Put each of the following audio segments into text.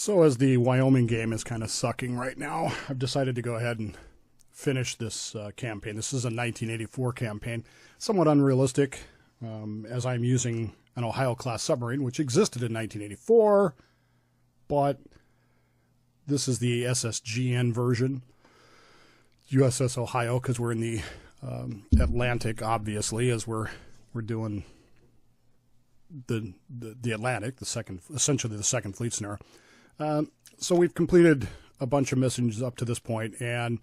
So as the Wyoming game is kind of sucking right now, I've decided to go ahead and finish this campaign. This is a 1984 campaign, somewhat unrealistic, as I'm using an Ohio Class submarine, which existed in 1984, but this is the SSGN version, USS Ohio, because we're in the Atlantic, obviously, as we're doing the Atlantic, essentially the second fleet scenario. So we've completed a bunch of missions up to this point, and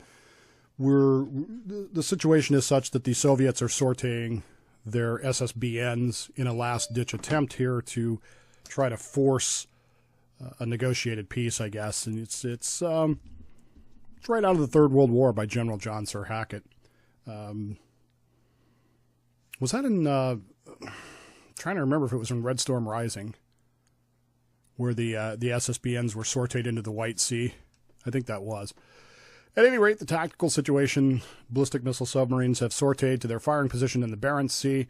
the situation is such that the Soviets are sorting their SSBNs in a last-ditch attempt here to try to force a negotiated peace, I guess. And it's right out of the Third World War by General John Sir Hackett. Was that in... trying to remember if it was in Red Storm Rising, where the SSBNs were sorted into the White Sea. I think that was. At any rate, the tactical situation, ballistic missile submarines have sorted to their firing position in the Barents Sea.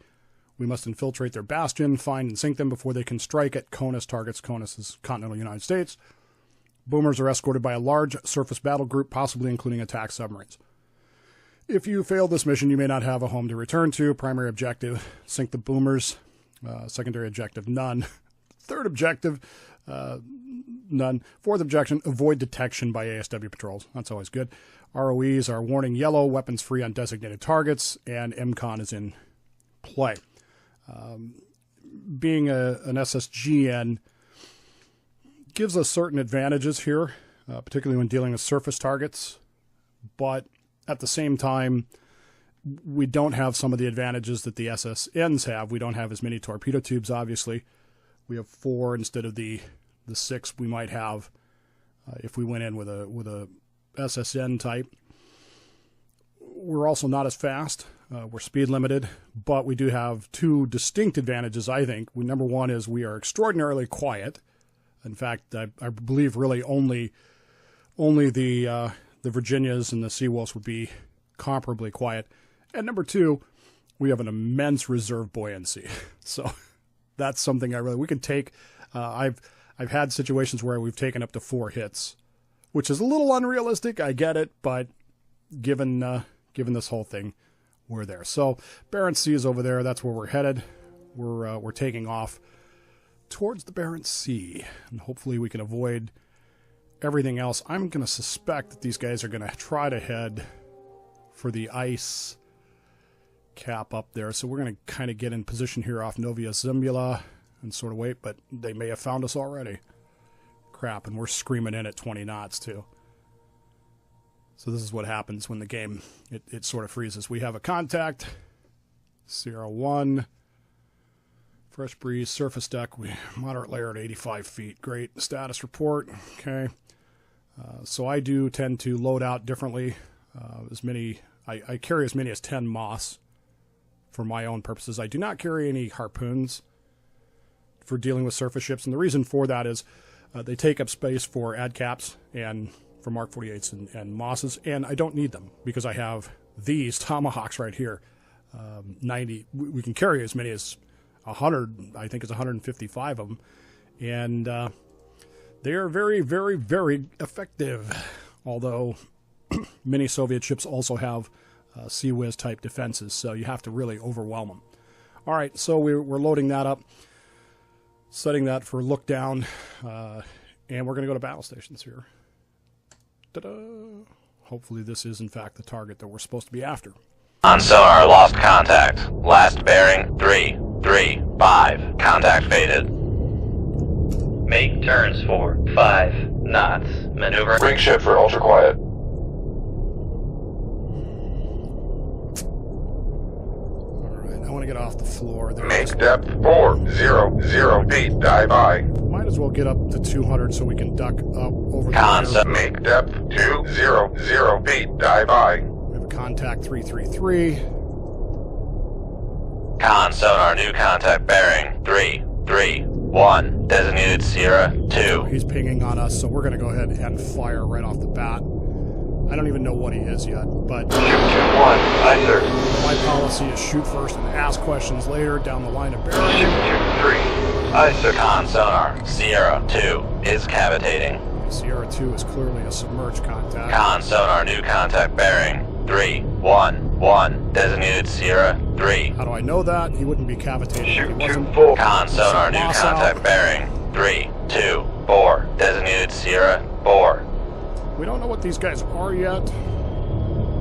We must infiltrate their bastion, find and sink them before they can strike at CONUS targets. CONUS is continental United States. Boomers are escorted by a large surface battle group, possibly including attack submarines. If you fail this mission, you may not have a home to return to. Primary objective, sink the boomers. Secondary objective, none. Third objective, none. Fourth objection, avoid detection by ASW patrols. That's always good. ROEs are warning yellow, weapons free on designated targets, and MCON is in play. Being an SSGN gives us certain advantages here, particularly when dealing with surface targets, but at the same time, we don't have some of the advantages that the SSNs have. We don't have as many torpedo tubes, obviously. We have 4 instead of the 6 we might have if we went in with a SSN type. We're also not as fast. We're speed limited, but we do have 2 distinct advantages, I think. Number one is we are extraordinarily quiet. In fact, I believe really only the Virginias and the Seawolves would be comparably quiet. And number 2, we have an immense reserve buoyancy. So that's something we can take. I've had situations where we've taken up to 4 hits, which is a little unrealistic. I get it, but given this whole thing, we're there. So Barents Sea is over there. That's where we're headed. We're taking off towards the Barents Sea, and hopefully we can avoid everything else. I'm going to suspect that these guys are going to try to head for the ice cap up there. So we're going to kind of get in position here off Novia Zembla and sort of wait, but they may have found us already. Crap, and we're screaming in at 20 knots too. So this is what happens when the game, it sort of freezes. We have a contact, Sierra 1, fresh breeze, surface deck, moderate layer at 85 feet. Great, status report, okay. So I do tend to load out differently. I carry as many as 10 Moss for my own purposes. I do not carry any harpoons for dealing with surface ships, and the reason for that is they take up space for ad caps and for Mark 48s and Mosses, and I don't need them because I have these Tomahawks right here. 90. We can carry as many as 100. I think it's 155 of them, and they are very, very, very effective. Although many Soviet ships also have Sea Whiz type defenses, so you have to really overwhelm them. All right, so we're loading that up, setting that for look down, and we're going to go to battle stations here. Ta-da! Hopefully this is in fact the target that we're supposed to be after. On sonar, lost contact. Last bearing 335. Contact faded. Make turns for 5 knots. Maneuver. Ring ship for ultra quiet. Alright, I want to get off the floor. Make depth 400 feet. Dive by. Might as well get up to 200 so we can duck up over the Concept. Make depth 200 feet. Dive by. We have a contact 333. Con sonar, new contact bearing 331. Designated Sierra 2. He's pinging on us, so we're going to go ahead and fire right off the bat. I don't even know what he is yet, but Shoot 2-1. Aye, sir. my policy is shoot first and ask questions later down the line of bearing. Shoot 2-3. Aye, sir. Con sonar, Sierra 2 is cavitating. Sierra 2 is clearly a submerged contact. Con sonar, new contact bearing 311, designated Sierra 3. How do I know that? He wouldn't be cavitating. Shoot if he wasn't. 2-4. Con sonar, new Moss contact out. bearing 324, designated Sierra 4. We don't know what these guys are yet,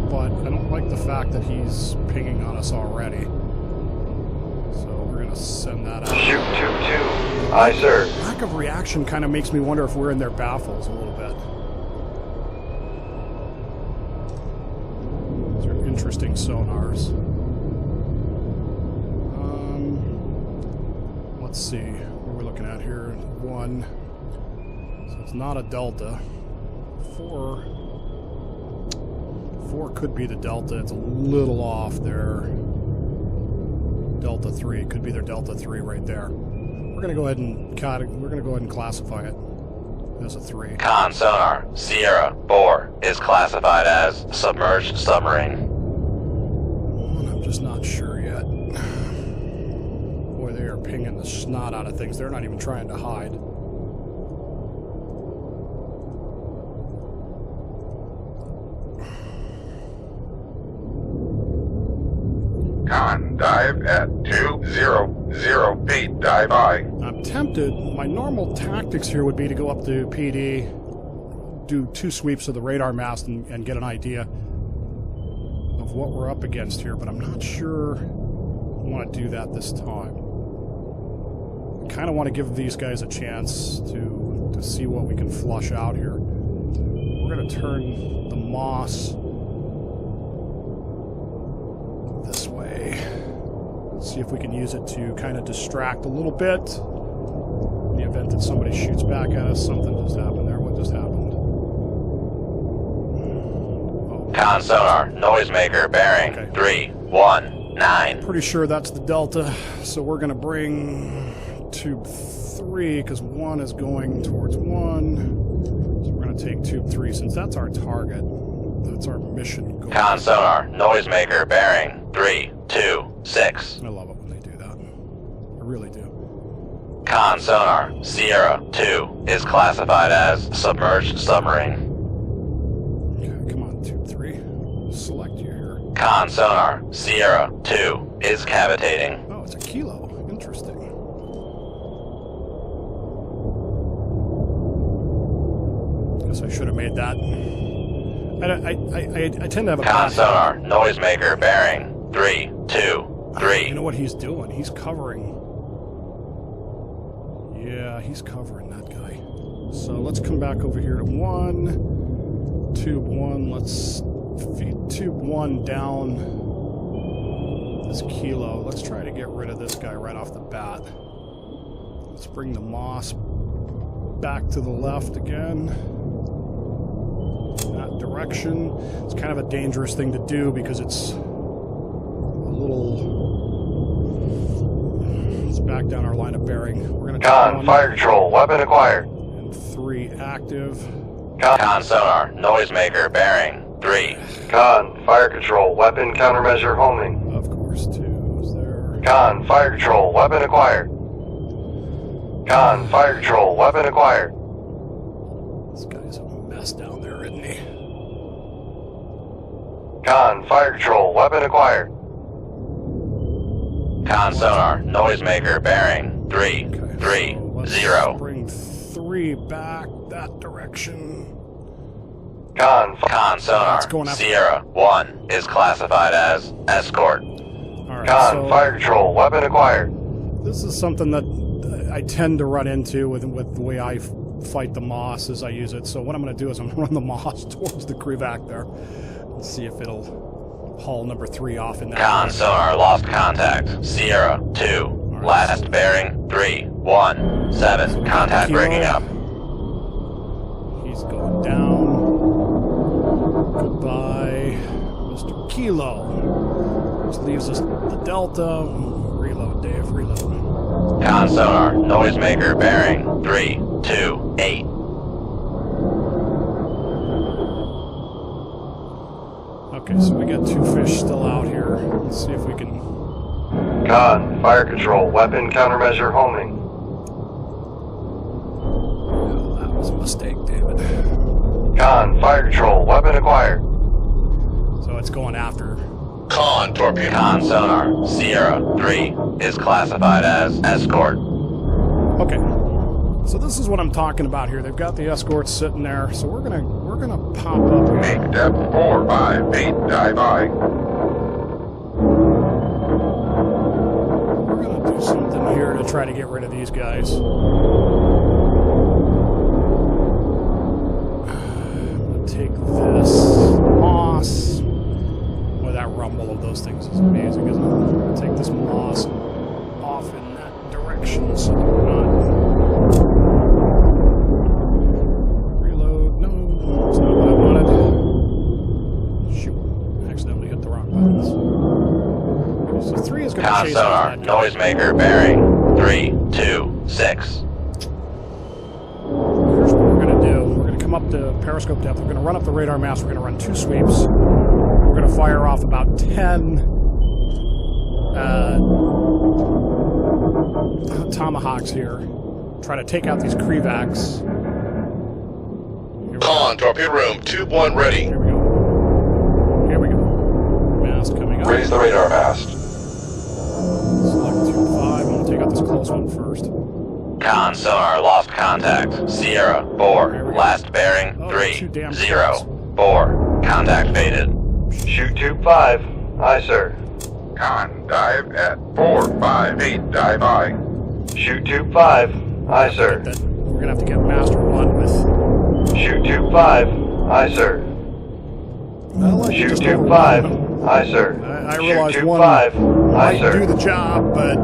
but I don't like the fact that he's pinging on us already. So we're going to send that out. Shoot 2-2. Aye, sir. Lack of reaction kind of makes me wonder if we're in their baffles a little bit. These are interesting sonars. Let's see. What are we looking at here? 1. So it's not a delta. 4 could be the delta. It's a little off there. Delta 3 could be their delta 3 right there. We're gonna go ahead and classify it as a 3. Con sonar, Sierra 4 is classified as submerged submarine. I'm just not sure yet. Boy, they are pinging the snot out of things. They're not even trying to hide. Con, dive at 200 feet. Dive aye. I'm tempted. My normal tactics here would be to go up to PD, do 2 sweeps of the radar mast and get an idea of what we're up against here, but I'm not sure I want to do that this time. I kind of want to give these guys a chance to see what we can flush out here. We're going to turn the Moss this way. See if we can use it to kind of distract a little bit. In the event that somebody shoots back at us, something just happened there. What just happened? Oh. Con sonar, noisemaker bearing Okay. 319. Pretty sure that's the Delta, so we're going to bring tube 3 because 1 is going towards 1. So we're going to take tube 3 since that's our target. That's our mission goal. Con sonar, noisemaker bearing 326. I love it when they do that. I really do. Con sonar, Sierra 2 is classified as submerged submarine. Okay, come on, tube 3. Select you here. Con sonar, Sierra 2 is cavitating. Oh, it's a kilo. Interesting. Guess I should have made that. I tend to have a Con bad sonar, noisemaker bearing 323. You know what he's doing? He's covering. Yeah, he's covering that guy. So let's come back over here to 1. Tube 1. Let's feed tube 1 down this kilo. Let's try to get rid of this guy right off the bat. Let's bring the Moss back to the left again. That direction. It's kind of a dangerous thing to do because it's back down our line of bearing. We're going to Con, fire control. Weapon acquired. and 3 active. Con sonar, noisemaker bearing 3. Con, fire control. Weapon countermeasure homing. Of course, 2 is there. Con, fire control. Weapon acquired. Con, fire control. Weapon acquired. This guy's a mess down there, isn't he? Con, fire control. Weapon acquired. Con sonar, noisemaker bearing Okay, so let's 330. bring 3 back that direction. Con, Con sonar, It's going after- Sierra 1 is classified as escort. All right, Con, so fire control. Weapon acquired. this is something that I tend to run into with the way I fight the Moss as I use it. So what I'm going to do is I'm going to run the Moss towards the Krivac there and see if it'll haul number 3 off in that. Con sonar, lost contact. Sierra 2, last bearing 317. Contact Kilo. breaking up. He's going down. Goodbye, Mr. Kilo. Which leaves us the Delta. Reload, Dave, reload. Con sonar, noisemaker bearing 328. Okay, so we got 2 fish still out here. Let's see if we can... Con, fire control. Weapon countermeasure homing. mistake, David. Con, fire control, weapon acquired. So it's going after. Con torpedo. Con sonar Sierra 3 is classified as escort. Okay. So this is what I'm talking about here. They've got the escorts sitting there, so we're gonna pop up here. Make depth 458, dive by. We're gonna do something here to try to get rid of these guys. Take this moss. Well, that rumble of those things is amazing, isn't it? Take this moss off in that direction so that we're not. Reload. No, that's not what I wanted. Shoot. Accidentally hit the wrong buttons. Okay, so 3 is going to Con chase sonar after that guy. noisemaker bearing 326. Here's what we're going to do. We're going to come up to periscope depth. We're going to run up the radar mast. We're going to run 2 sweeps. We're going to fire off about 10 tomahawks here. Try to take out these Krivaks. Con torpedo room, tube 1 ready. Here we go. Here we go. Mast coming up. Raise the radar mast. Select tube 5. I'm going to take out this close one first. Con sonar lost contact. Sierra 4, last bearing Oh, 304. Contact faded. Shoot tube 5. Aye, sir. Con dive at 458, dive by. Shoot tube 5. Aye, sir. That we're going to have to get master 1 with. Shoot tube 5. Aye, sir. Well, I Shoot just tube over 5. one. Aye, sir. I Shoot realize tube 1 5. Aye, might sir. do the job, but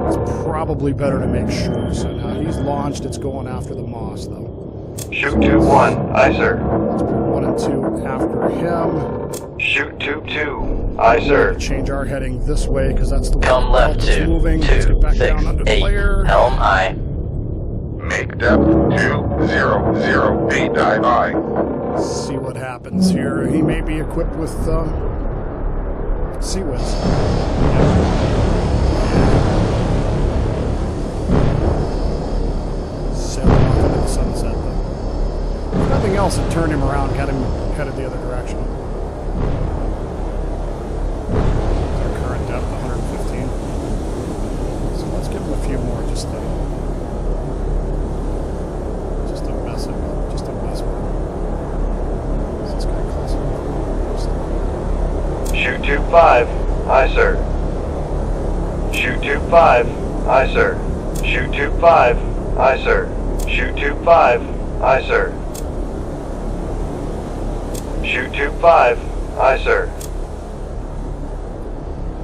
it's probably better to make sure. So now he's launched. It's going after the moss, though. Shoot tube 1. Aye, sir. Let's put 1 and 2 after him. Shoot tube 2. Aye, sir. Change our heading this way because that's the way Come the left belt is to moving. Let's get back down under the 268. layer. Helm aye. Make depth 2008, dive by. See what happens here. He may be equipped with sea whiz. Sailing off into the sunset, though. If nothing else, it turned him around, got him headed the other direction. Our current depth, 115. So let's give him a few more just to mess him up, just to mess with him. Is this guy close enough? Shoot tube 5. Aye, sir. Shoot tube 5. Aye, sir. Shoot tube 5. Aye, sir. Shoot tube 5. Aye, sir. Shoot tube 5. Aye, sir.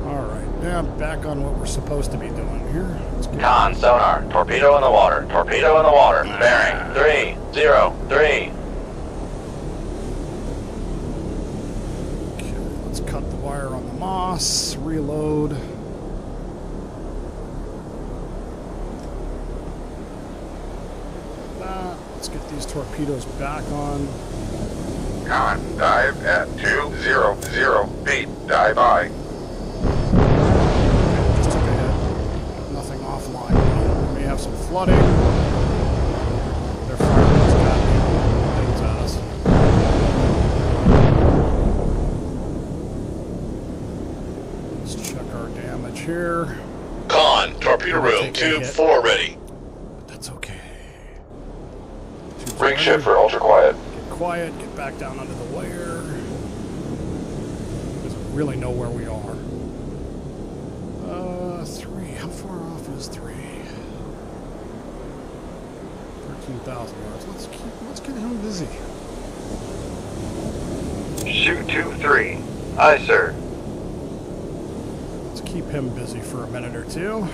Alright, now back on what we're supposed to be doing here. Let's get Con sonar torpedo in the water. Torpedo in the water. Bearing 303. Okay, let's cut the wire on the moss, reload. That. Let's get these torpedoes back on. Con dive at 2008, dive by. Just took a hit. Nothing offline. We may have some flooding. Their fireworks got things at us. Let's check our damage here. Con torpedo room, Take a tube hit. 4 ready. But that's okay. Ring shift for ultra quiet. Get quiet, get back down under the wire. Doesn't really know where we are. 3. How far off is 3? 13,000 yards. Let's get him busy. Shoot tube 3. Aye, sir. Let's keep him busy for a minute or two.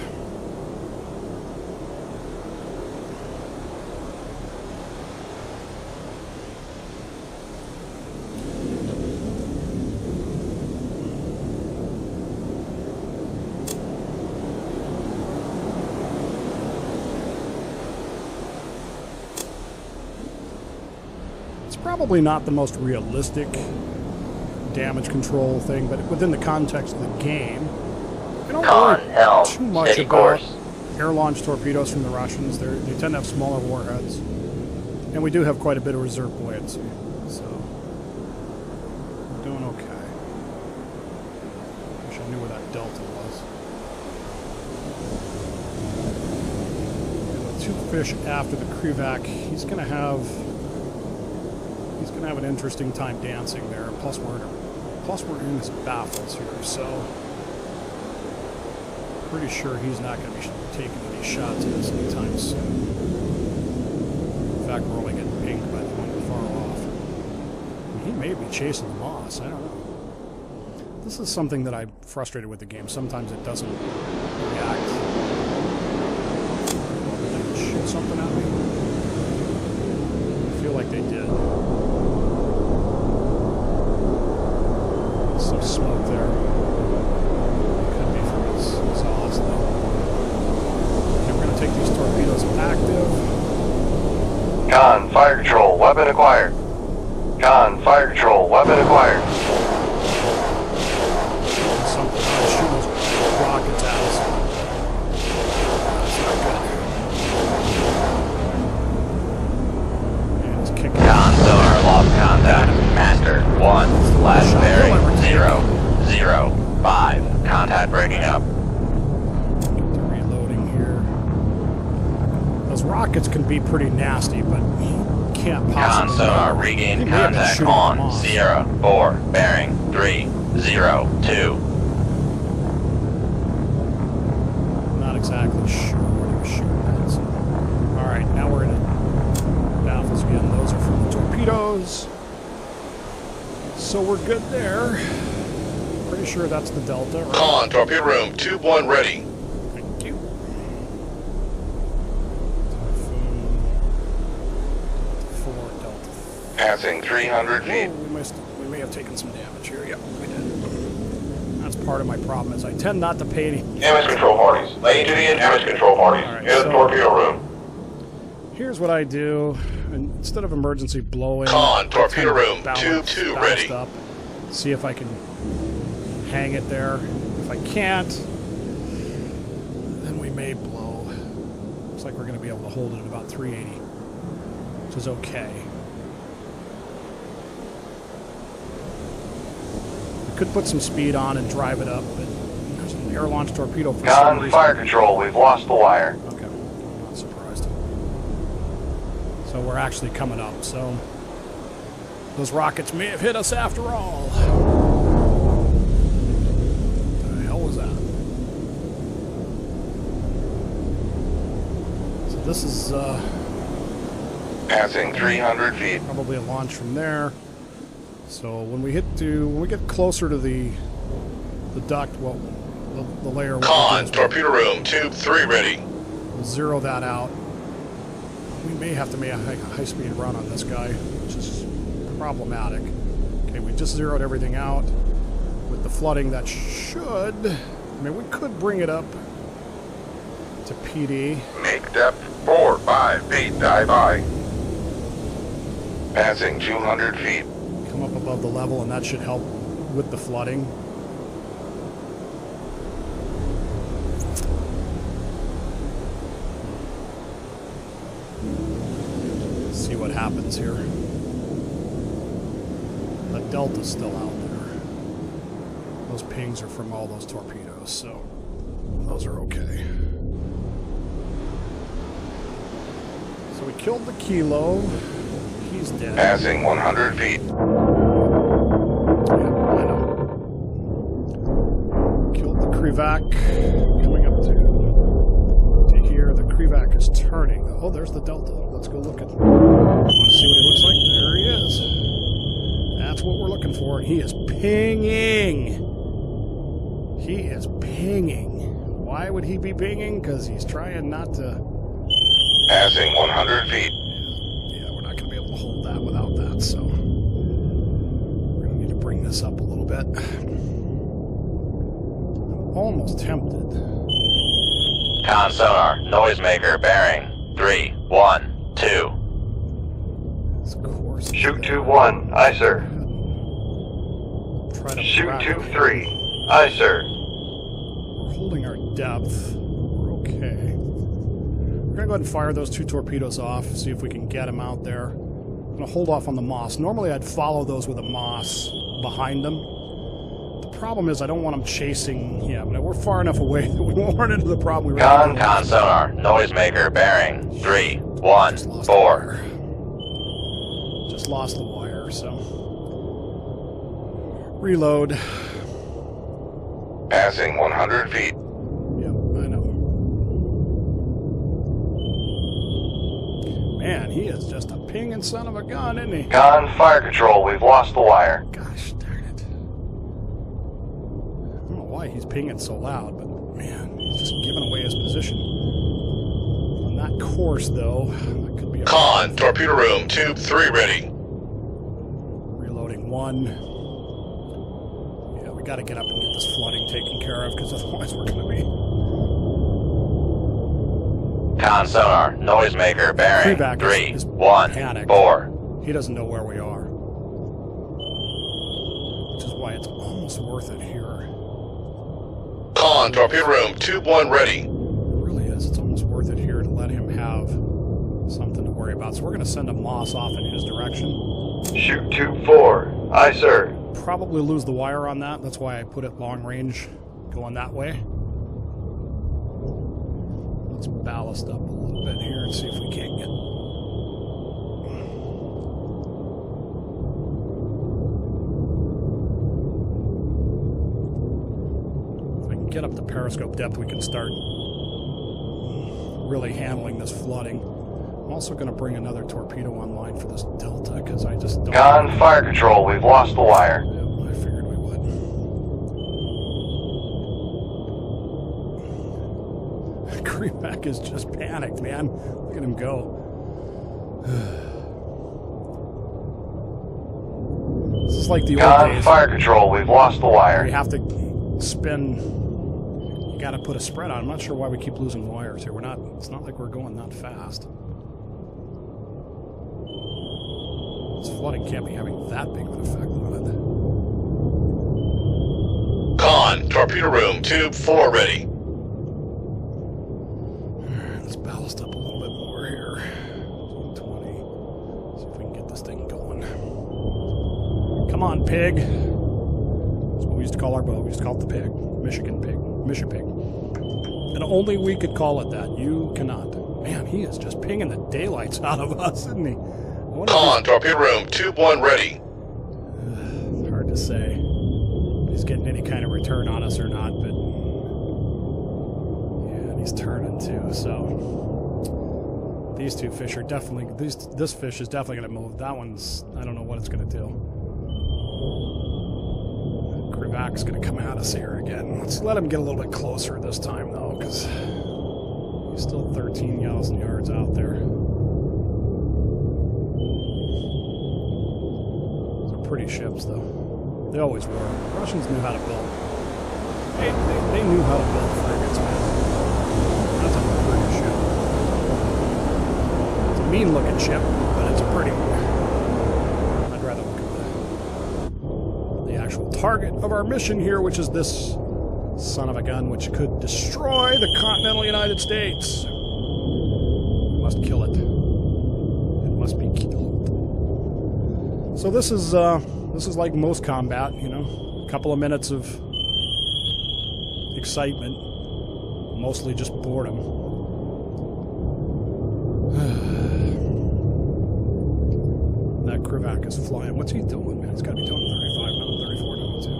Probably not the most realistic damage control thing, but within the context of the game, I don't Con worry helm. too much Steady about course. air-launched torpedoes from the Russians. They tend to have smaller warheads. And we do have quite a bit of reserve buoyancy, so we're doing okay. Wish I knew where that delta was. And with 2 fish after the Krivac, he's gonna have an interesting time dancing there. Plus we're in his baffles here, so pretty sure he's not going to be taking any shots at us anytime soon. In fact, we're only getting pinged by the one far off. He may be chasing the moss. I don't know. This is something that I'm frustrated with the game. Sometimes it doesn't react. Did they shoot something at me? I feel like they did. Some smoke there. Could be from his exhaust though. Okay, we're going to take these torpedoes active. Con, fire control, weapon acquired. Con, fire control, weapon acquired. Something shoot those rockets at us. That's not good. And it's kicking. Con sonar lost contact. Master 1. Last bearing 005. Contact breaking up. Get the reloading here. Those rockets can be pretty nasty, but he can't Con possibly. sonar regained He may have been contact shooting them on off. Sierra 4. Bearing 302. Not exactly sure what he was shooting at. So. All right, now we're in baffles again. Those are from the torpedoes. So we're good there. Pretty sure that's the Delta. Right? Con, torpedo room, tube 1 ready. Thank you. Typhoon. Delta 4, Delta 4. Passing 300 feet. We may have taken some damage here. Yep, we did. That's part of my problem is I tend not to pay any. Damage control parties. Lane to the damage control parties. All right, In the so- torpedo room. Here's what I do. And instead of emergency blowing, Con, I torpedo tend to room, balance- tube 2 balance ready. Up, see if I can hang it there. If I can't, then we may blow. Looks like we're going to be able to hold it at about 380, which is okay. We could put some speed on and drive it up, but there's an air-launched torpedo for some Con, reason. fire control, we've lost the wire. Okay, I'm not surprised. So we're actually coming up, so those rockets may have hit us after all. What the hell was that? So this is Passing 300 feet. probably a launch from there. So when we get closer to the duct, well, the layer. Con, torpedo room, tube 3 ready. We'll zero that out. We may have to make a high-speed run on this guy, which is problematic. Okay, we just zeroed everything out. With the flooding, that should... I mean, we could bring it up to PD. Make depth 4, 5 feet, dive by. Passing 200 feet. Come up above the level, and that should help with the flooding. See what happens here. The Delta's still out there. Those pings are from all those torpedoes, so those are okay. So we killed the Kilo. He's dead. Passing 100 feet. Yeah, I know. Killed the Krivac. Coming up to here. The Krivac is turning. Oh, there's the Delta. Let's go look at him. Want to see what he looks like? There he is. That's what we're looking for. He is pinging. He is pinging. Why would he be pinging? Because he's trying not to... Passing 100 feet. Yeah, we're not going to be able to hold that without that, so... We're going to need to bring this up a little bit. I'm almost tempted. Con sonar, noisemaker, bearing 312. Of course. Shoot 2-1, aye sir. Try to Shoot track it. 2-3, aye sir. We're holding our depth. We're okay. We're going to go ahead and fire those 2 torpedoes off, see if we can get them out there. I'm going to hold off on the Moss. Normally I'd follow those with a Moss behind them. The problem is I don't want them chasing him. Now, we're far enough away that we won't run into the problem we ran into. Con sonar, noisemaker bearing 314. Just lost the wire, so... Reload. Passing 100 feet. Yep, I know. Man, he is just a pinging son of a gun, isn't he? Con fire control, we've lost the wire. Gosh darn it. I don't know why he's pinging so loud, but man, he's just giving away his position. On that course, though, that could be a... Con, torpedo room, tube 3 ready. Reloading 1. Got to get up and get this flooding taken care of, because otherwise we're going to be... Con sonar, noisemaker bearing Freeback is 314. He doesn't know where we are. Which is why it's almost worth it here. Con, torpedo room, tube 1 ready. It really is. It's almost worth it here to let him have something to worry about. So we're going to send a Moss off in his direction. Shoot tube 4. Aye, sir. Probably lose the wire on that. That's why I put it long range going that way. Let's ballast up a little bit here and see if we can't get... If I can get up to periscope depth, we can start really handling this flooding. I'm also going to bring another torpedo online for this delta, because I just don't... Con fire control, we've lost the wire. Yep, I figured we would. Creepack is just panicked, man. Look at him go. This is like the old Con days. fire control, we've lost the wire. You have to spin... You got to put a spread on. I'm not sure why we keep losing wires here. We're not... It's not like we're going that fast. This flooding can't be having that big of an effect on it. Con, torpedo room, tube 4 ready. Let's ballast up a little bit more here. 20. See if we can get this thing going. Come on, pig. That's what we used to call our boat. We used to call it the pig. Michigan pig. Mission pig. And only we could call it that. You cannot. Man, he is just pinging the daylights out of us, isn't he? Con, torpedo room, tube 1 ready. It's hard to say if he's getting any kind of return on us or not, but yeah, and he's turning too, so these 2 fish are definitely, this fish is definitely going to move. That one's, I don't know what it's going to do. Krivak's going to come at us here again. Let's let him get a little bit closer this time, though, because he's still 13,000 yards out there. Pretty ships, though. They always were. The Russians knew how to build. They knew how to build frigates, man. That's a pretty ship. It's a mean-looking ship, but it's a pretty one. I'd rather look at the actual target of our mission here, which is this son of a gun, which could destroy the continental United States. We must kill it. It must be killed. So this is like most combat, you know, a couple of minutes of excitement, mostly just boredom. That Krivak is flying. What's he doing, man? He's got to be doing 35 now, 34 now, too.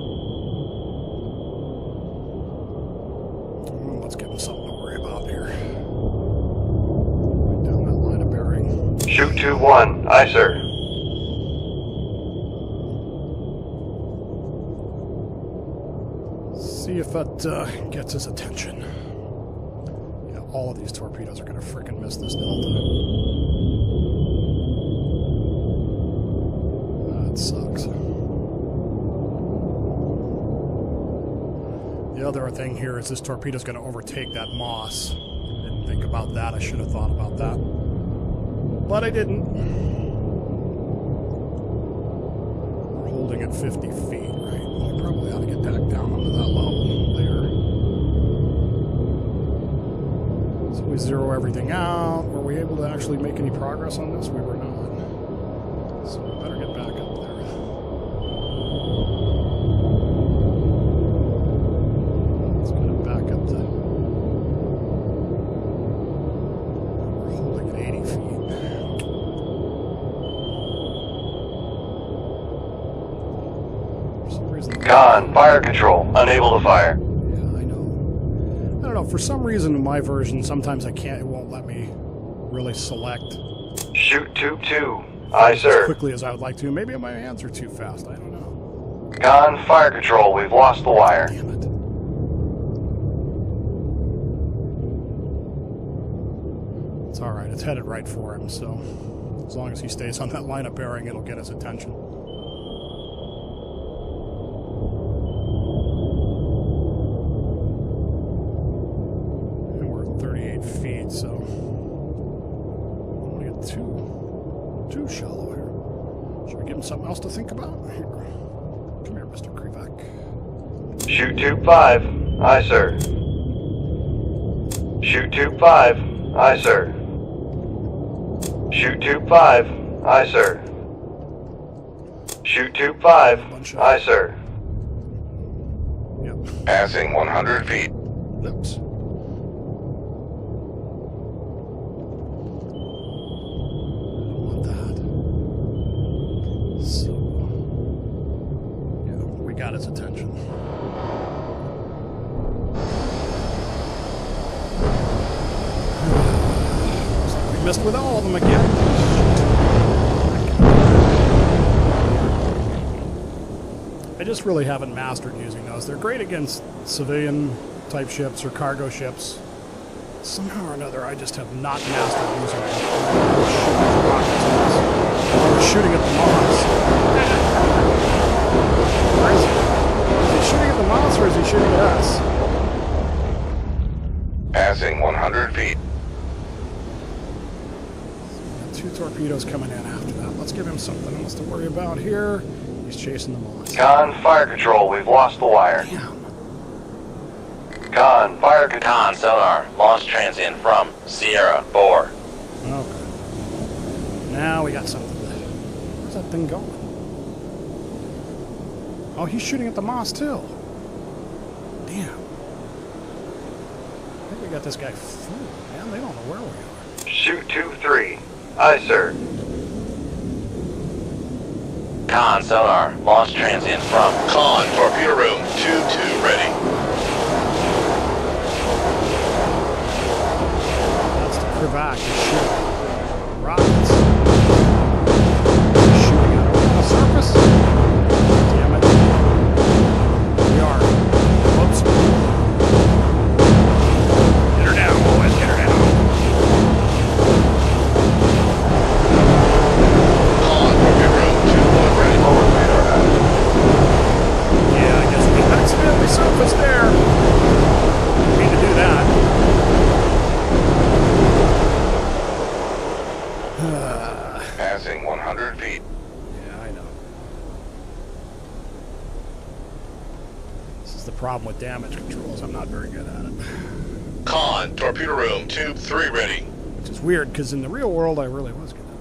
Well, let's give him something to worry about here. Right down that line of bearing. Shoot tube 1. Aye, sir. See if that gets his attention. Yeah, all of these torpedoes are going to frickin' miss this delta. That sucks. The other thing here is this torpedo's going to overtake that Moss. Didn't think about that. I should have thought about that. But I didn't. We're holding at 50 feet, right? We probably ought to get that down onto that level there. So we we zero everything out? Were we able to actually make any progress on this? We were not. So we better get back up there. Let's get it back up to... We're holding at 80 feet. For some reason... Con, fire control, unable to fire. I don't know, for some reason in my version, sometimes it won't let me really select Shoot tube 2. Aye, as sir. quickly as I would like to. Maybe my hands are too fast, I don't know. Con, fire control, we've lost the wire. Damn it. It's alright, it's headed right for him, so as long as he stays on that line of bearing, it'll get his attention. Feet, so I don't want to get too shallow here. Should we give him something else to think about? Here. Come here, Mr. Krivak. Shoot tube 5. Aye, sir. Shoot tube 5. Aye, sir. Shoot tube 5. Aye, sir. Shoot tube 5. Aye, sir. Yep. Passing 100 feet. Oops. Got his attention. We missed with all of them again. I just really haven't mastered using those. They're great against civilian type ships or cargo ships. Somehow or another, I just have not mastered using them. We're shooting at the Moss. Where is he? Is he shooting at the Moss or is he shooting at us? Passing 100 feet. Got 2 torpedoes coming in after that. Let's give him something else to worry about here. He's chasing the Moss. Con, fire control, we've lost the wire. Damn. Con, fire control. Con sonar, launch transient from Sierra 4. Okay. Now we got something. Where's that thing going? Oh, he's shooting at the Moss too. Damn. I think we got this guy fooled, man. They don't know where we are. Shoot tube 3. Aye, sir. Con sonar, launch transient from Con, torpedo room, tube 2 ready. That's the Krivak. He's shooting rockets. He's shooting at him on the surface. Damn it. We are. Whoops. Get her down, boys. Get her down. Con, torpedo room, tube 1 ready. Yeah, I guess we accidentally surfaced there. Didn't mean to do that. Passing 100 feet. Yeah, I know. This is the problem with damage controls. I'm not very good at it. Con, torpedo room, tube 3 ready. Which is weird, because in the real world, I really was good at it.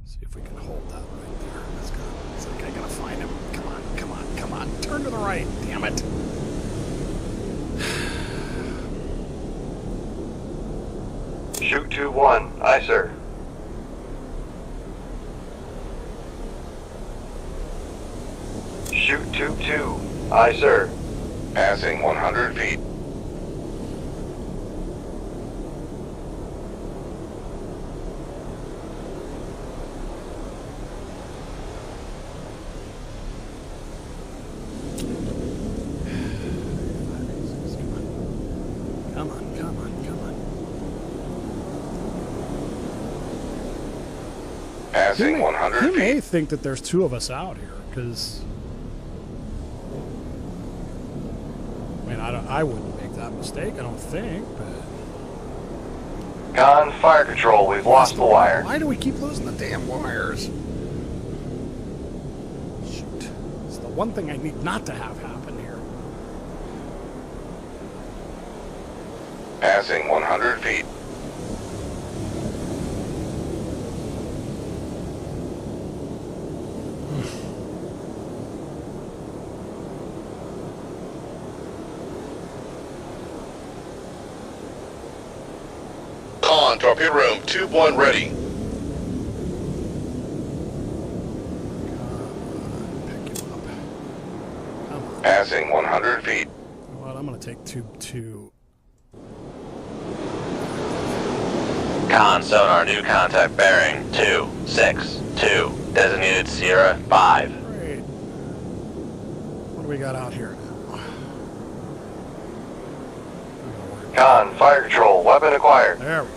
See if we can hold that right there. That's good. Is that guy gonna find him? Come on, come on, come on. Turn to the right. Damn it. Shoot tube 1. Aye, sir. Shoot tube 2. Aye, sir. Passing 100 feet. Come on, come on, come on. Passing 100 He feet. may think that there's 2 of us out here, because I mean, I wouldn't make that mistake, I don't think, but Con, fire control, we've lost the wire. why do we keep losing the damn wires? Shoot. It's the one thing I need not to have happen here. Passing 100 feet. Con, torpedo room, tube 1 ready. Pick him up. Come on. Passing 100 feet. Well, I'm going to take tube 2. Con sonar, new contact bearing 262, designated Sierra 5. Great. What do we got out here? Con, fire control, weapon acquired. There we go.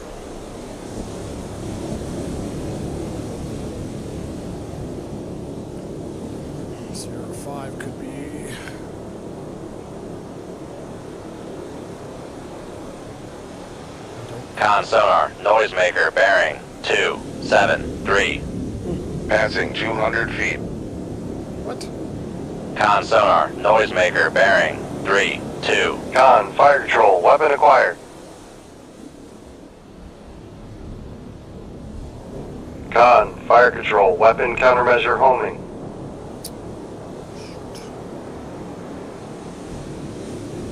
Sierra 5 could be... Con sonar, noisemaker bearing 273. Passing 200 feet. What? Con sonar, noisemaker bearing 32. Con, fire control, weapon acquired. Con, fire control, weapon countermeasure homing.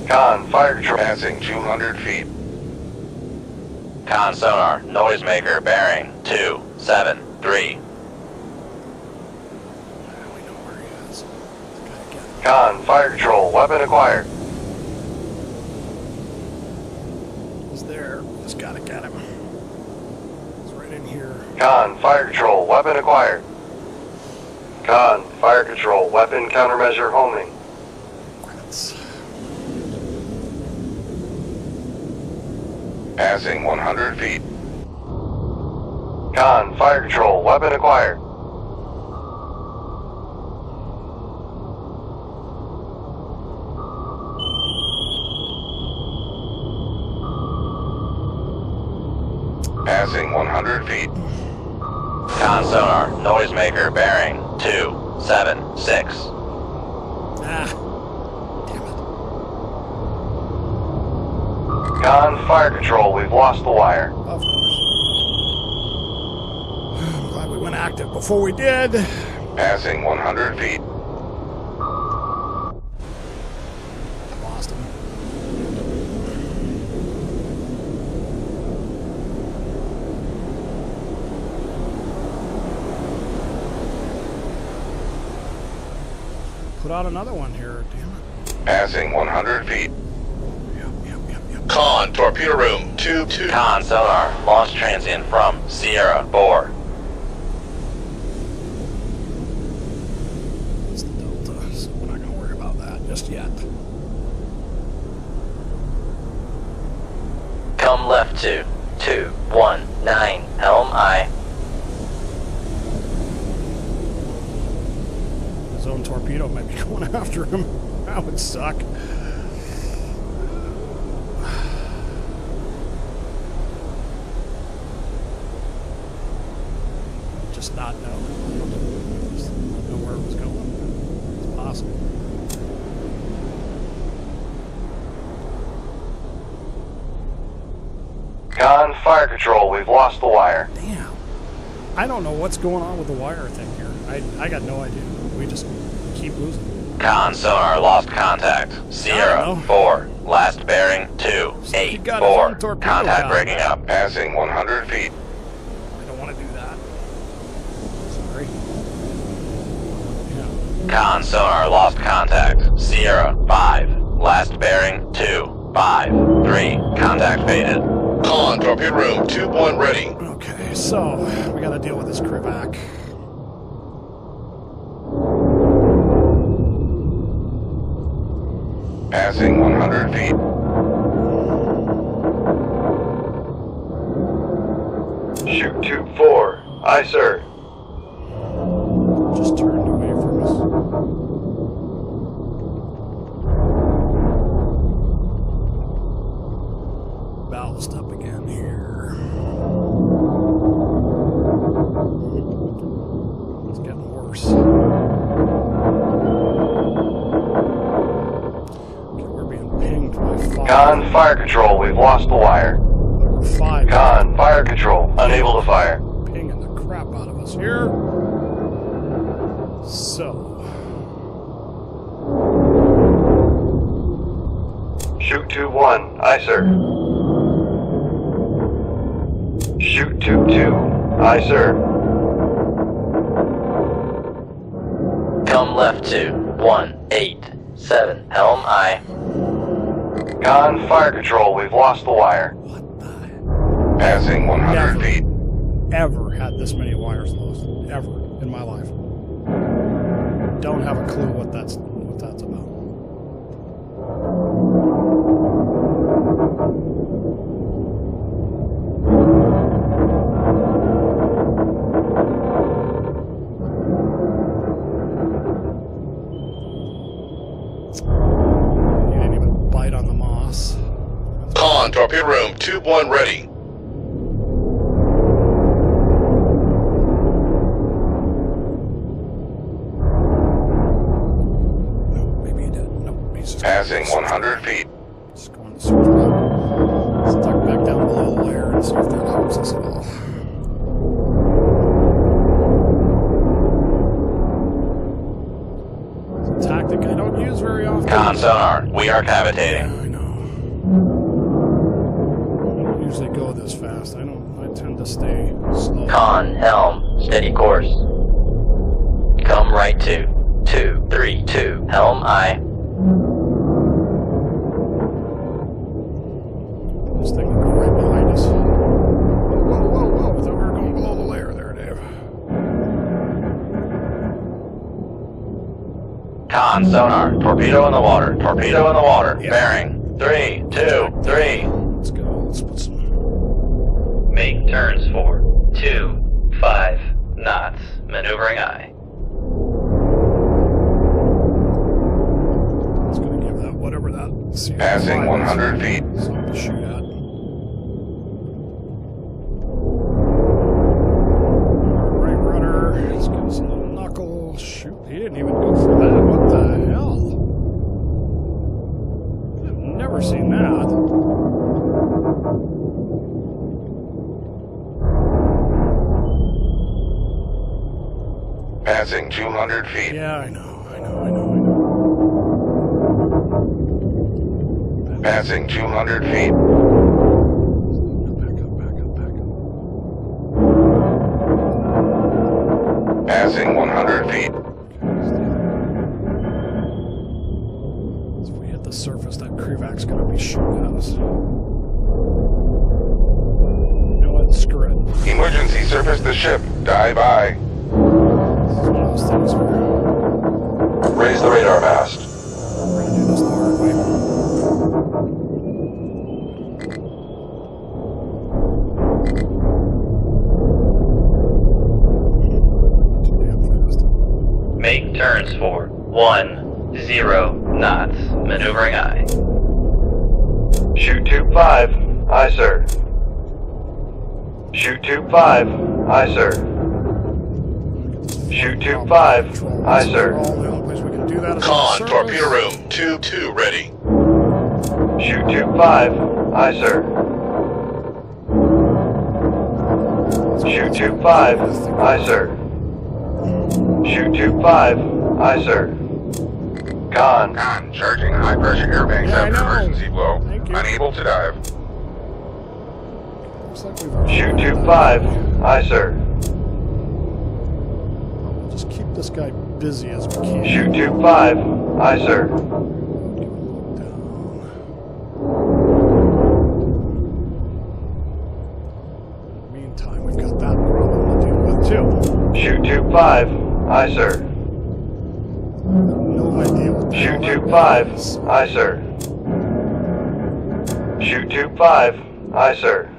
Con, fire control. Passing 200 feet. Con sonar, noisemaker bearing 273. We know where he is. Gotta get him. Con, fire control, weapon acquired. He's there. Just gotta get him. He's right in here. Con, fire control, weapon acquired. Con, fire control, weapon countermeasure homing. That's... Passing 100 feet. Con, fire control, weapon acquired. Passing 100 feet. Con sonar, noisemaker bearing 276. Ah. Damn it. Con, fire control, we've lost the wire. Of course. I'm glad we went active before we did. Passing 100 feet. Lost him. Put out another one here, damn it. Passing 100 feet. Yep. Con, torpedo room, tube 2. Con sonar, launch transient from Sierra 4. It's the Delta, so we're not going to worry about that just yet. Come left to 219 Helm I. His own torpedo might be going after him. That would suck. Just not know. Just not know where it was going. It's possible. Con, fire control, we've lost the wire. Damn. I don't know what's going on with the wire thing here. I got no idea. We just keep losing. Con sonar, lost contact. I Sierra don't know. 4. Last bearing He got his own 284. torpedo Contact down. breaking up. Passing 100 feet. I don't want to do that. Sorry. Yeah. Con sonar, lost contact. Sierra 5. Last bearing 253. Contact faded. Con, torpedo room, tube 1 ready. Okay, so we got to deal with this Krivac. Passing 100 feet. Shoot tube 4. Aye, sir. Just turned away from us. Ballast up again here. It's getting worse. Okay, we're being pinged by 5. Con, fire control, we've lost the wire. 5. Con, fire control, unable to fire. Pinging the crap out of us here. So. Shoot 2-1, aye sir. Shoot 2-2, aye sir. Come left to 187, helm aye. Con, fire control, we've lost the wire. What the Passing 100 Never. feet. ever had this many wires lost ever in my life. Don't have a clue what that's about. You didn't even bite on the moss. Con, torpedo room, tube 1 ready. Maybe he did. Nope. He's just Passing 100 feet. Just going to switch it up. Let's duck back down below the layer and see if that helps us at all. It's a tactic I don't use very often. Con sonar, we are cavitating. I know. I don't usually go this fast. I tend to stay slow. Con, helm, steady course. Come right to 232, helm aye. This thing will go right behind us. Whoa, whoa, whoa. I thought we were going below the layer there, Dave. Con sonar, torpedo in the water, torpedo in the water. Yeah. Bearing 3, 2, 3. Let's go. Let's put some... Make turns for 2, 5 knots. Maneuvering aye. It's going to give that whatever that... Passing 100 feet. Something to shoot at. Right rudder. Let's give us a little knuckle. Shoot, he didn't even go for that. What the hell? I've never seen that. Passing 200 feet. Yeah, I know. Passing 200 feet. Back up. Passing 100 feet. So if we hit the surface, that Krivak's going to be shooting at us. You know what? Screw it. Emergency surface the ship. Dive aye. This is one of those things where Raise the radar mast. we're going to do this the hard way. Too damn fast. Make turns for 10 knots. Maneuvering aye. Shoot 2-5, aye sir. Shoot 2-5, aye sir. Shoot 2-5, aye sir. The only place we can do that is on Con, the torpedo surface. room, tube 2 ready. Shoot 2-5, aye sir. Shoot 2-5, aye sir. Shoot 2-5, aye sir. Con, Con, charging high pressure air banks Yeah, I after know. emergency blow. Thank you. Unable to dive. Looks like we've already shoot done 2-5, that. aye sir. We'll just keep this guy busy as we can. Shoot 2-5, aye sir. Meantime, we've got that problem to deal with too. Shoot 2-5, aye sir. No idea what the Shoot hell that 2-5, is. aye sir. Shoot 2-5, aye sir.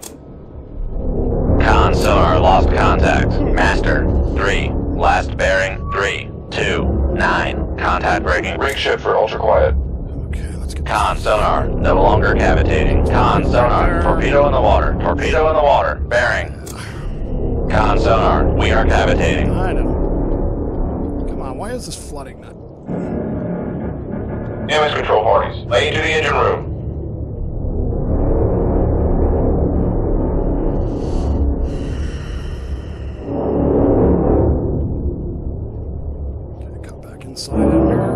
Con sonar lost contact. Master 3. Last bearing 3, 2, 9. Contact breaking. Rig ship for ultra quiet. Okay, let's get Con sonar no longer cavitating. Con sonar torpedo in the water. Torpedo in the water. Bearing. Con sonar we are cavitating. I know. Come on, why is this flooding that? Image control parties. Lay to the engine room. inside in here.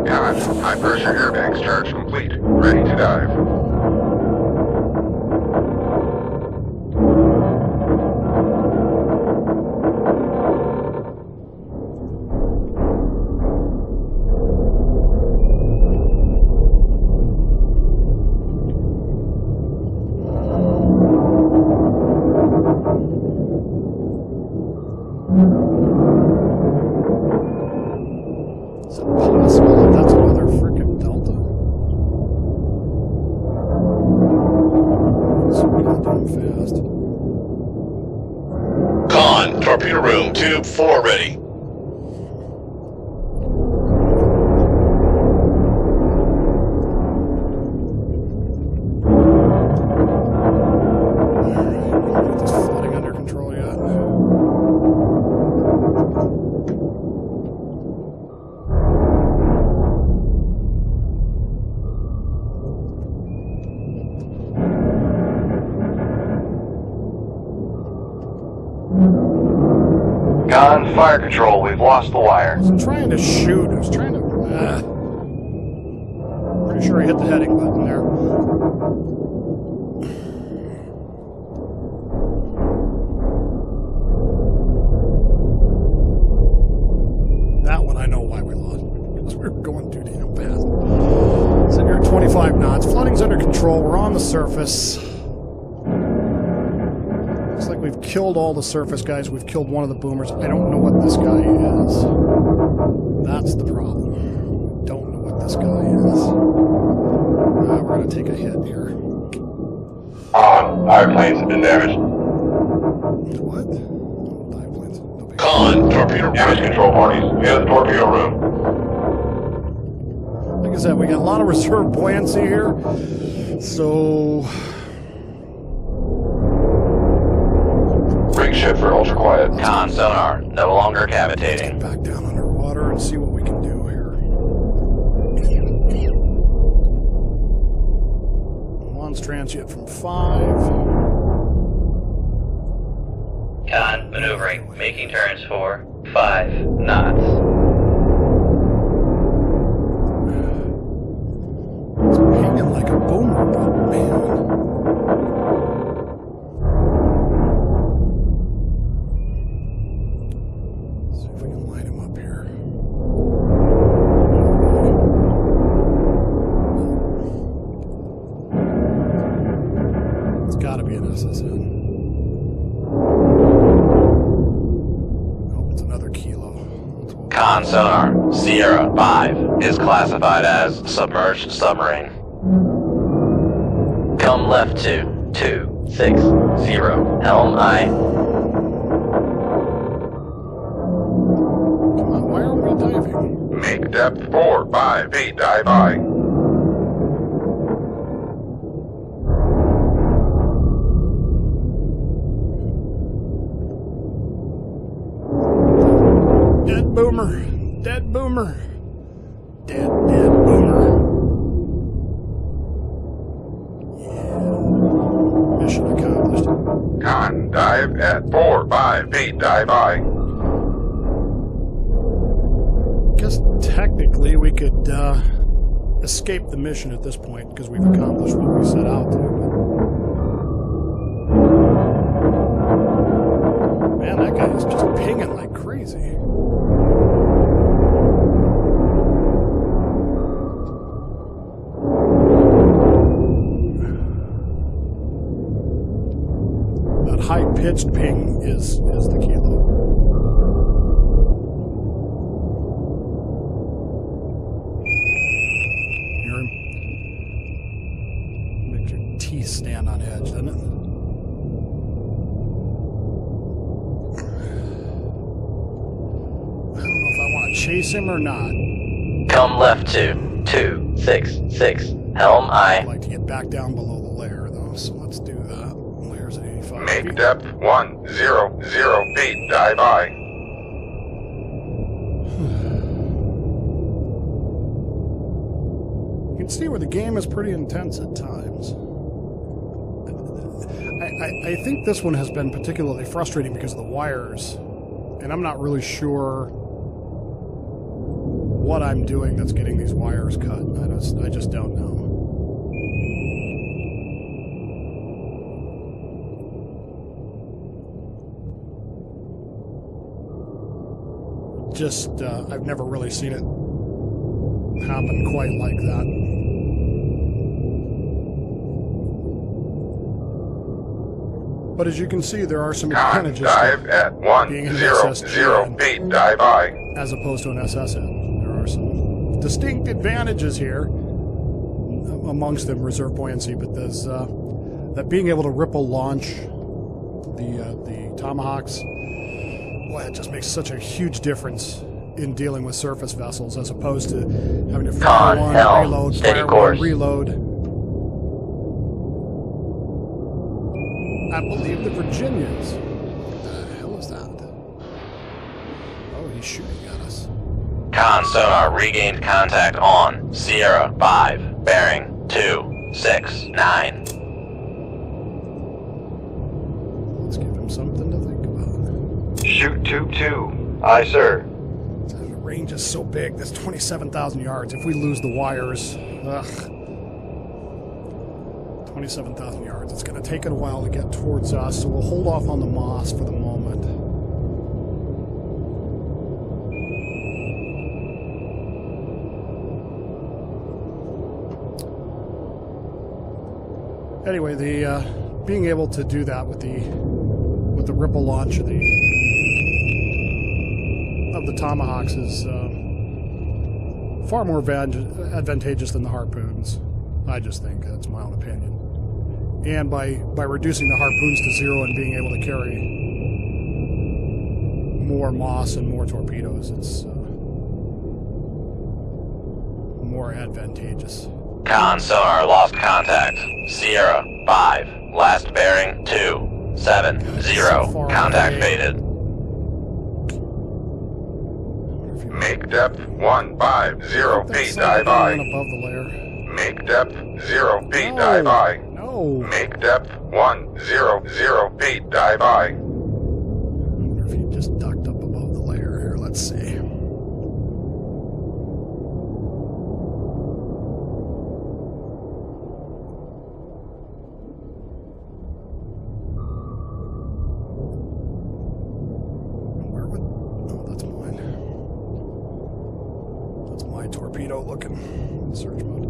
Con, high pressure airbags charge complete. Ready to dive. Is it possible that that's another frickin' Delta? So goddamn fast. Con, torpedo room, tube 4 ready. Get this flooding under control yet. Con, fire control, we've lost the wire. I was trying to shoot. I was trying to. Pretty sure I hit the heading button there. That one I know why we lost. Because we were going too damn fast. Sitting here at 25 knots. Flooding's under control. We're on the surface. Looks like we've killed all the surface guys. We've killed one of the boomers. I don't know what this guy is. That's the problem. Don't know what this guy is. We're going to take a hit here. On, our planes have been damaged. What? Oh, dive planes. No big Con, torpedo Damage control parties in the torpedo room. Like I said, we got a lot of reserve buoyancy here. So, Rig shift for ultra quiet. Con sonar, no longer cavitating. back down underwater and see what we can do here. One's transient from 5. Con, maneuvering, making turns for 5 knots. It's pinging like a boomer, but man. See if we can light him up here. It's got to be an SSN. Oh, it's another kilo. That's what- Con sonar, Sierra 5 is classified as submerged submarine. Come left to 260, helm I. Come on, why aren't we diving? Make depth 458 dive I. Dead boomer. Dead boomer. Dead boomer. Yeah. Mission accomplished. Con, dive at 458 dive I. Guess technically we could escape the mission at this point because we've accomplished what we set out to. Man, that guy is just pinging like crazy. That high-pitched ping is the kilo. Hear him? Makes your teeth stand on edge, doesn't it? I don't know if I want to chase him or not. Come left to 266, helm I'd I. like to get back down below the layer, though, so let's do that. Layer's at 85 Make feet. depth 100 feet dive I. You can see where the game is pretty intense at times. I think this one has been particularly frustrating because of the wires, and I'm not really sure what I'm doing that's getting these wires cut. I just don't know. Just, I've never really seen it happen quite like that. But as you can see, there are some advantages dive at being an 100 feet, dive by. as opposed to an SSN. There are some distinct advantages here, amongst them reserve buoyancy, but there's that being able to ripple launch the Tomahawks, boy, it just makes such a huge difference in dealing with surface vessels as opposed to having to fire one, reload, fire one, reload. I believe the Virginians. What the hell is that? Oh, he's shooting at us. Con sonar regained contact on Sierra 5, bearing 269. Let's give him something to think about. Shoot tube 2. Aye, sir. The range is so big. That's 27,000 yards. If we lose the wires, 27,000 yards. It's going to take it a while to get towards us, so we'll hold off on the moss for the moment. Anyway, the being able to do that with the ripple launch of the Tomahawks is far more advantageous than the harpoons. I just think that's my own opinion. And by reducing the harpoons to 0 and being able to carry more moss and more torpedoes, it's more advantageous. Con sonar lost contact. Sierra 5, last bearing 270. Contact faded. Make depth 150 feet, dive by. Above the layer. Make depth 0 feet, dive by. No. Make depth 100 feet, dive by. I wonder if he just ducked up above the layer here. Let's see. Where would... Oh, that's mine. That's my torpedo looking. Search mode.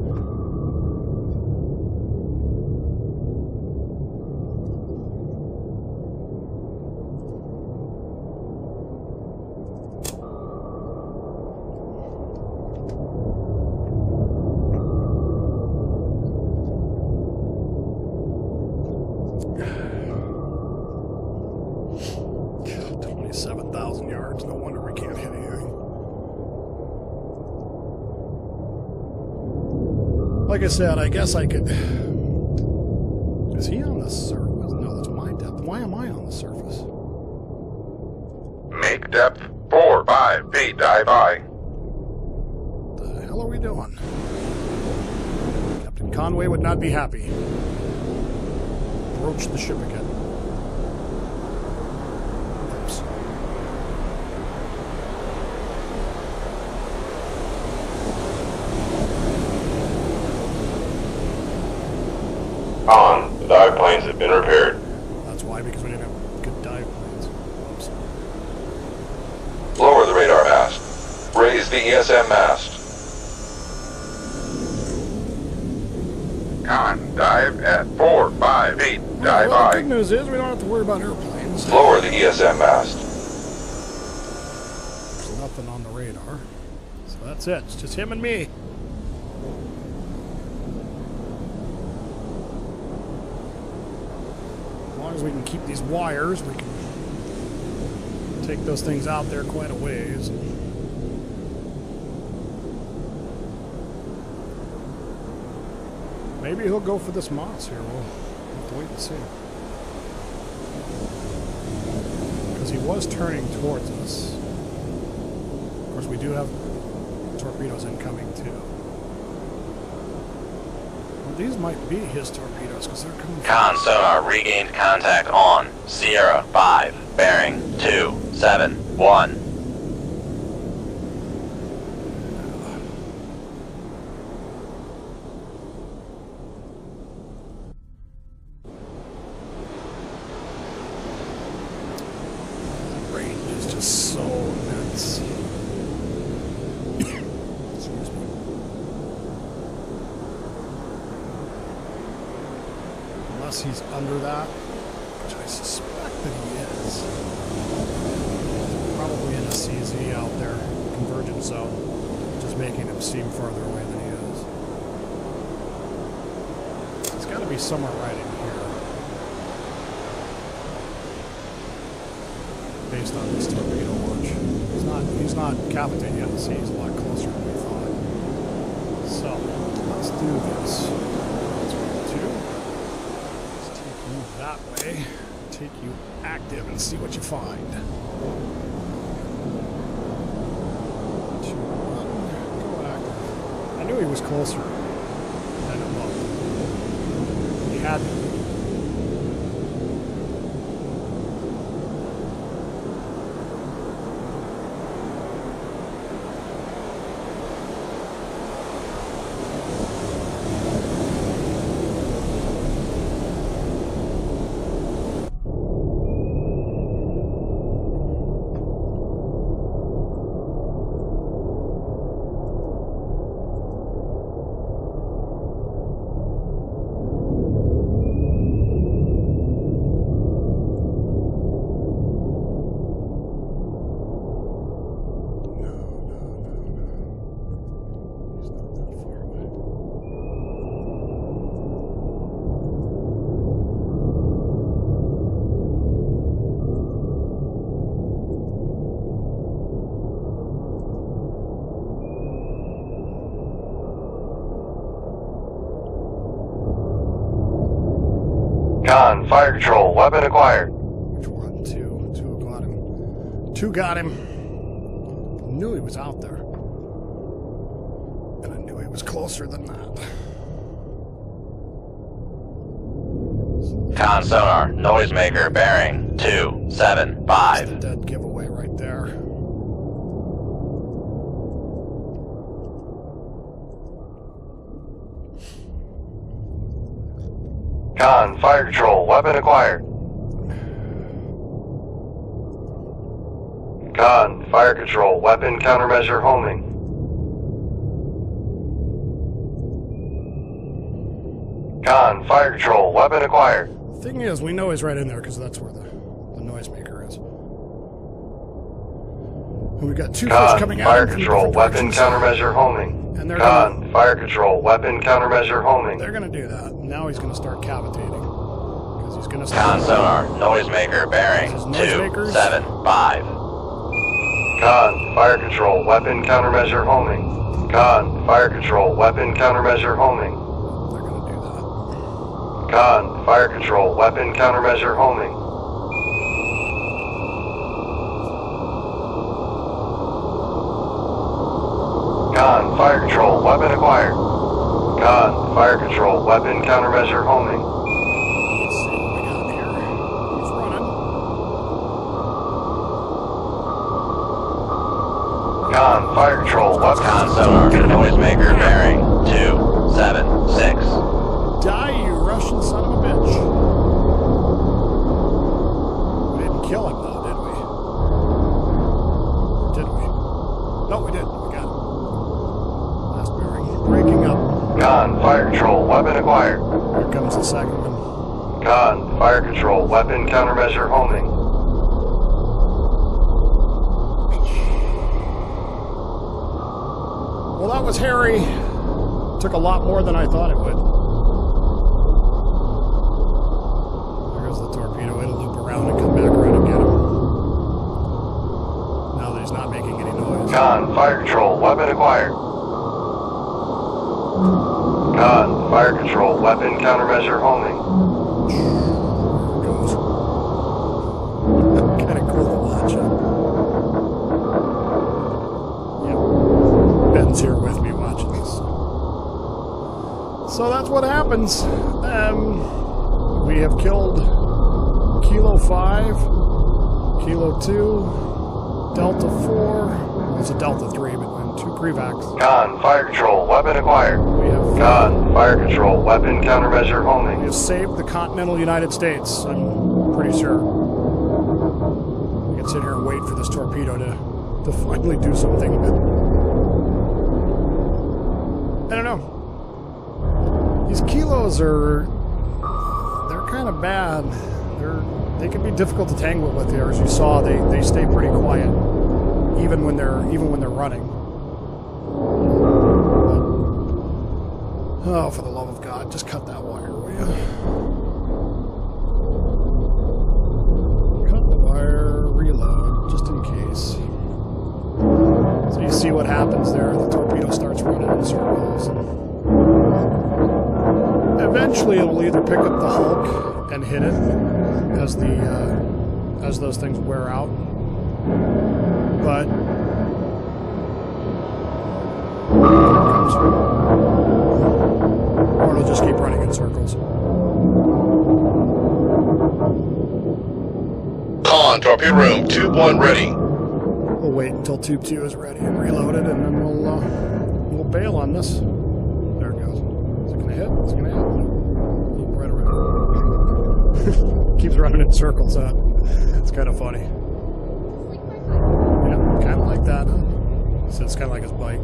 Like I said, I guess I could... Is he on the surface? No, that's my depth. Why am I on the surface? Make depth 45 feet, dive by. What the hell are we doing? Captain Conway would not be happy. Broach the ship again. Oops. On. The dive planes have been repaired. That's why, because we didn't have good dive planes. Oops. Lower the radar mast. Raise the ESM mast. Con, dive at 4-5 feet. Dive Well, the by. good news is we don't have to worry about airplanes. Lower the ESM mast. There's nothing on the radar. So that's it. It's just him and me. As long as we can keep these wires, we can take those things out there quite a ways. Maybe he'll go for this moss here. We'll have to wait and see. Because he was turning towards us. Of course, we do have torpedoes incoming too. Well, these might be his torpedoes because they're coming. Con sonar regained contact on Sierra 5, bearing 271. thinks he's under that, which I suspect that he is. Probably in a CZ out there, convergence zone, just making him seem farther away than he is. It's got to be somewhere right in here, based on this torpedo launch. He's not capitated yet. See, he's a lot closer than we thought. So let's do this. Let's roll 2. Let's take you that way. Take you active and see what you find. 2, 1. Go active. I knew he was closer than it looked. He had to be. Con, fire control, weapon acquired. Which one? 2. 2 got him. 2 got him. I knew he was out there. And I knew he was closer than that. Con sonar, noisemaker bearing 275. That's a dead giveaway right there. Con, fire control, weapon acquired. Con, fire control, weapon countermeasure homing. Con, fire control, weapon acquired. Thing is, we know he's right in there because that's where the noisemaker is. And we've got 2 fish Con, coming out. fire from control, different weapon directions. countermeasure homing. And they're Con, gonna, fire control, weapon countermeasure homing. they're going to do that. Now he's going to start cavitating. Because he's going to Con sonar, noisemaker bearing Those noisemakers? 275. Con, fire control, weapon countermeasure homing. Con, fire control, weapon countermeasure homing. They're going to do that. Con, fire control, weapon countermeasure homing. Con, fire control, weapon acquired. Con, fire control, weapon countermeasure homing. Let's see what we got here. He's running. Con, fire control, weapon. Con sonar, noisemaker bearing 276. Die, you Russian son of a bitch. We didn't kill him, though, did we? Did we? No, we didn't. We got him. Last bearing. Breaking up. Con, fire control, weapon acquired. Here comes the second one. Con, fire control, weapon countermeasure homing. Well, that was hairy. Took a lot more than I thought it would. There goes the torpedo. It'll loop around and come back around and get him. Now that he's not making any noise. Con, fire control, weapon acquired. Con, fire control, weapon countermeasure homing. There it goes. Kind of cool to watch it. Yep. Ben's here with me watching this. So that's what happens. We have killed Kilo 5, Kilo 2, Delta 4. It's a Delta 3, but and 2 prevacs. Con, fire control, weapon acquired. We have Con, fire control, weapon countermeasure We homing. have saved the continental United States, I'm pretty sure. We can sit here and wait for this torpedo to finally do something, but I don't know. These kilos are, they're kind kind of bad. They can be difficult to tangle with here. As you saw, they stay pretty quiet, even when they're running. But, oh, for the love of God, just cut that wire, will you? Cut the wire, reload, just in case. So you see what happens there. The torpedo starts running in circles. Eventually, it'll either pick up the hulk and hit it as those things wear out. But or it'll just keep running in circles. Con, torpedo room, tube 1 ready. We'll wait until tube 2 is ready and reloaded, and then we'll bail on this. There it goes. Is it gonna hit? Is it gonna hit? Right around. Keeps running in circles, huh? It's kind of funny. Yeah, kind of like that, huh? So it's kind of like his bike.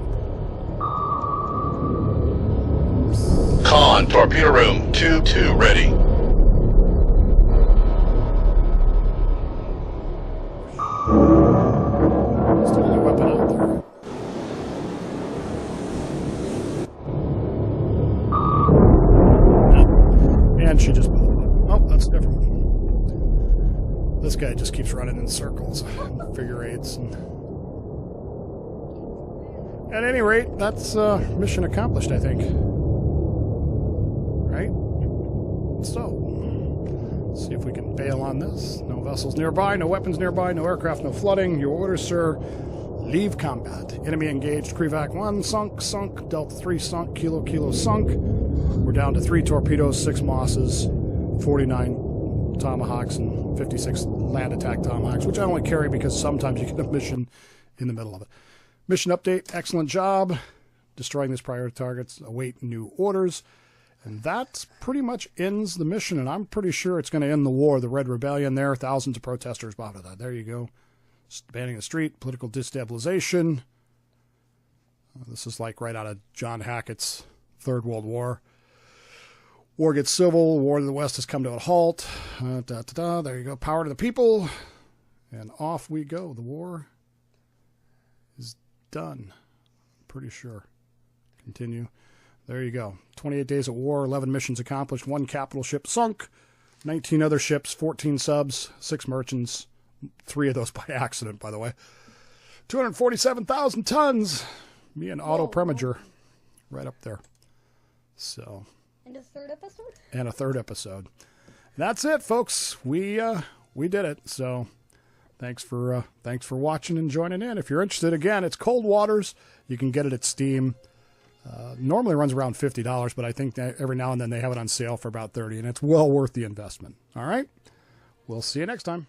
Con, torpedo room, tube 2 ready. It's the only weapon out there. And she just blew up. Oh, that's different. This guy just keeps running in circles, figure eights. And at any rate, that's mission accomplished, I think. Right? So, see if we can bail on this. No vessels nearby, no weapons nearby, no aircraft, no flooding. Your orders, sir. Leave combat. Enemy engaged. Crevac 1 sunk, sunk. Delta 3 sunk. Kilo, kilo sunk. We're down to 3 torpedoes, 6 Mosses, 49 Tomahawks, and 56 land attack Tomahawks, which I only carry because sometimes you get a mission in the middle of it. Mission update. Excellent job. Destroying these priority targets. Await new orders. And that pretty much ends the mission, and I'm pretty sure it's going to end the war. The Red Rebellion there, thousands of protesters bought that. There you go. Banning the street, political destabilization. This is like right out of John Hackett's Third World War. War gets civil. War to the West has come to a halt. There you go. Power to the people. And off we go. The war is done. Pretty sure. Continue. There you go. 28 days of war, 11 missions accomplished, 1 capital ship sunk, 19 other ships, 14 subs, 6 merchants, 3 of those by accident, by the way. 247,000 tons. Me and Otto Preminger right up there. So. And a third episode? And a third episode. That's it, folks. We did it. So thanks for watching and joining in. If you're interested, again, it's Cold Waters. You can get it at Steam. Normally runs around $50, but I think that every now and then they have it on sale for about $30, and it's well worth the investment. All right? We'll see you next time.